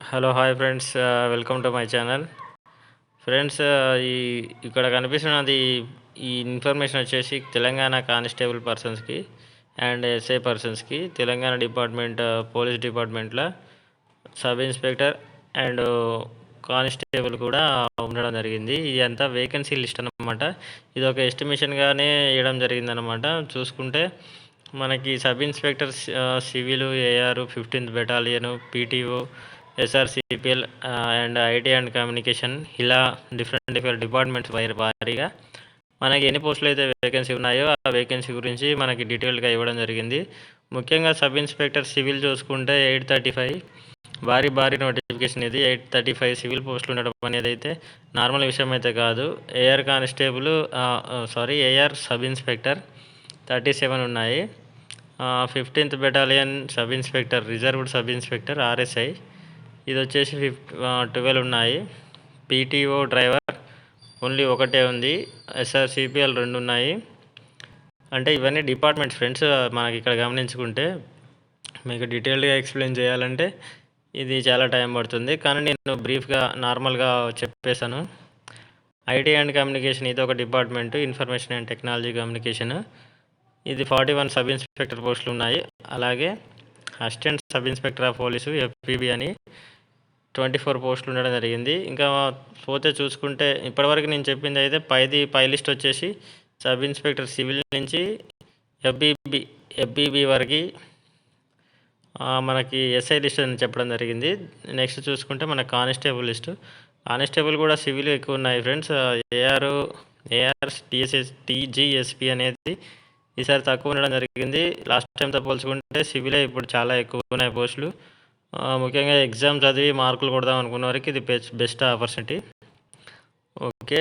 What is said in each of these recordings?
Hello hi friends, welcome to my channel. Friends, ఈ ఇక్కడ కనిపిస్తున్నది ఈ ఇన్ఫర్మేషన్ వచ్చేసి తెలంగాణ కానిస్టేబుల్ పర్సన్స్కి అండ్ ఎస్ఐ పర్సన్స్కి తెలంగాణ డిపార్ట్మెంట్ పోలీస్ డిపార్ట్మెంట్లో సబ్ ఇన్స్పెక్టర్ అండ్ కానిస్టేబుల్ కూడా ఉండడం జరిగింది. ఇది అంతా వేకెన్సీ లిస్ట్ అనమాట. ఇది ఒక ఎస్టిమేషన్గానే వేయడం జరిగిందనమాట. చూసుకుంటే మనకి sub inspector civil, AR, 15th battalion, PTO, SRCPL and IT and communication, ఇలా డిఫరెంట్ డిపార్ట్మెంట్స్ వారీగా మనకి ఎన్ని పోస్టులు అయితే వేకెన్సీ ఉన్నాయో ఆ వేకెన్సీ గురించి మనకి డీటెయిల్గా ఇవ్వడం జరిగింది. ముఖ్యంగా సబ్ ఇన్స్పెక్టర్ సివిల్ చూసుకుంటే 835 భారీ నోటిఫికేషన్. ఇది 835 సివిల్ పోస్టులు ఉండడం అనేది అయితే నార్మల్ విషయం అయితే కాదు. AR constable AR sub inspector 37 ఉన్నాయి. 15th battalion sub inspector, reserved sub inspector RSI, ఇది వచ్చేసి 12 ఉన్నాయి. పీటీఓ డ్రైవర్ ఓన్లీ ఒకటే ఉంది. ఎస్ఆర్సిపిఎల్ 2 ఉన్నాయి. అంటే ఇవన్నీ డిపార్ట్మెంట్స్ ఫ్రెండ్స్. మనకి ఇక్కడ గమనించుకుంటే మీకు డీటెయిల్డ్గా ఎక్స్ప్లెయిన్ చేయాలంటే ఇది చాలా టైం పడుతుంది, కానీ నేను బ్రీఫ్గా నార్మల్గా చెప్పేశాను. ఐటీ అండ్ కమ్యూనికేషన్ ఇది ఒక department, information and technology communication. ఇది 41 సబ్ ఇన్స్పెక్టర్ పోస్టులు ఉన్నాయి. అలాగే assistant sub inspector of police FPB అని 24 పోస్టులు ఉండడం జరిగింది. ఇంకా పోతే చూసుకుంటే ఇప్పటివరకు నేను చెప్పింది అయితే పై లిస్ట్ వచ్చేసి సబ్ ఇన్స్పెక్టర్ సివిల్ నుంచి ఎఫ్బిబి వరకు మనకి ఎస్ఐ లిస్ట్ అని చెప్పడం జరిగింది. నెక్స్ట్ చూసుకుంటే మన కానిస్టేబుల్ కూడా సివిల్ ఎక్కువ ఉన్నాయి ఫ్రెండ్స్. ఏఆర్ టీజీఎస్పీ అనేది ఈసారి తక్కువ ఉండడం జరిగింది. లాస్ట్ టైంతో పోల్చుకుంటే సివిలే ఇప్పుడు చాలా ఎక్కువ ఉన్నాయి పోస్టులు. ముఖ్యంగా ఎగ్జామ్ చదివి మార్కులు కొడదాం అనుకున్న వారికి ఇది బెస్ట్ ఆపర్చునిటీ. ఓకే,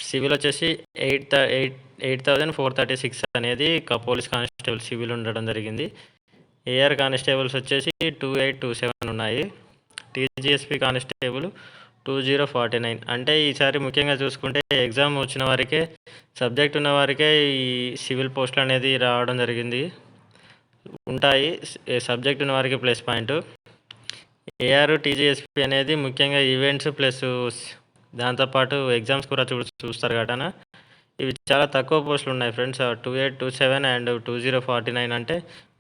సివిల్ వచ్చేసి 8,436 అనేది పోలీస్ కానిస్టేబుల్ సివిల్ ఉండడం జరిగింది. ఏఆర్ కానిస్టేబుల్స్ వచ్చేసి 2827 ఉన్నాయి. TGSP constable 2049. అంటే ఈసారి ముఖ్యంగా చూసుకుంటే ఎగ్జామ్ వచ్చిన వారికే, సబ్జెక్ట్ ఉన్న వారికే ఈ సివిల్ పోస్టులు అనేది రావడం జరిగింది. ఉంటాయి సబ్జెక్ట్ ఉన్న వారికి ప్లస్ పాయింట్. ఏఆర్ టీజీఎస్పీ అనేది ముఖ్యంగా ఈవెంట్స్ ప్లస్ దాంతోపాటు ఎగ్జామ్స్ కూడా చూస్తారు కదా. ఇవి చాలా తక్కువ పోస్టులు ఉన్నాయి ఫ్రెండ్స్. 2827 అండ్ 2049 అంటే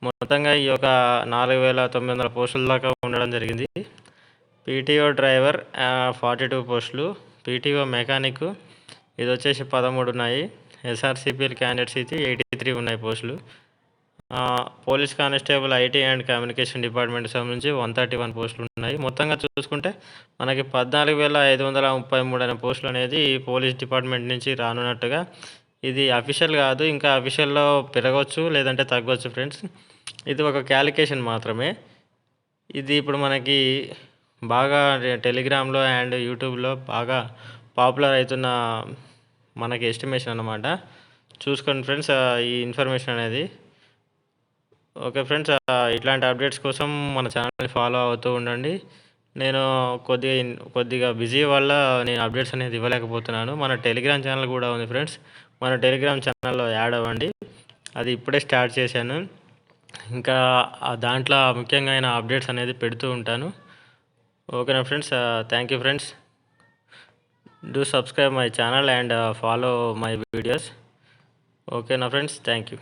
మొత్తంగా ఈ యొక్క 4900 పోస్టుల దాకా ఉండడం జరిగింది. పీటీఓ డ్రైవర్ 42 పోస్టులు. పీటీఓ మెకానిక్ ఇది వచ్చేసి 13 ఉన్నాయి. ఎస్ఆర్సిపిఎల్ క్యాండిడేట్స్ అయితే 83 ఉన్నాయి పోస్టులు. Police constable IT and communication department సంబంధించి 131 పోస్టులు ఉన్నాయి. మొత్తంగా చూసుకుంటే మనకి 14,533 అనే పోస్టులు అనేది పోలీస్ డిపార్ట్మెంట్ నుంచి రానున్నట్టుగా. ఇది అఫీషియల్ కాదు, ఇంకా అఫీషియల్లో పెరగవచ్చు లేదంటే తగ్గవచ్చు ఫ్రెండ్స్. ఇది ఒక క్యాలిక్యులేషన్ మాత్రమే. ఇది ఇప్పుడు మనకి బాగా టెలిగ్రామ్లో అండ్ యూట్యూబ్లో బాగా పాపులర్ అవుతున్న మనకి ఎస్టిమేషన్ అన్నమాట. చూసుకోండి ఫ్రెండ్స్ ఈ ఇన్ఫర్మేషన్ అనేది. ఓకే ఫ్రెండ్స్, ఇట్లాంటి అప్డేట్స్ కోసం మన ఛానల్ని ఫాలో అవుతూ ఉండండి. నేను కొద్దిగా బిజీ వల్ల నేను అప్డేట్స్ అనేది ఇవ్వలేకపోతున్నాను. మన టెలిగ్రామ్ ఛానల్ కూడా ఉంది ఫ్రెండ్స్. మన టెలిగ్రామ్ ఛానల్లో యాడ్ అవ్వండి. అది ఇప్పుడే స్టార్ట్ చేశాను. ఇంకా దాంట్లో ముఖ్యంగా అప్డేట్స్ అనేది పెడుతూ ఉంటాను. ఓకేనా friends, thank you friends. Do subscribe my channel and follow my videos. ఓకేనా ఫ్రెండ్స్, థ్యాంక్ యూ.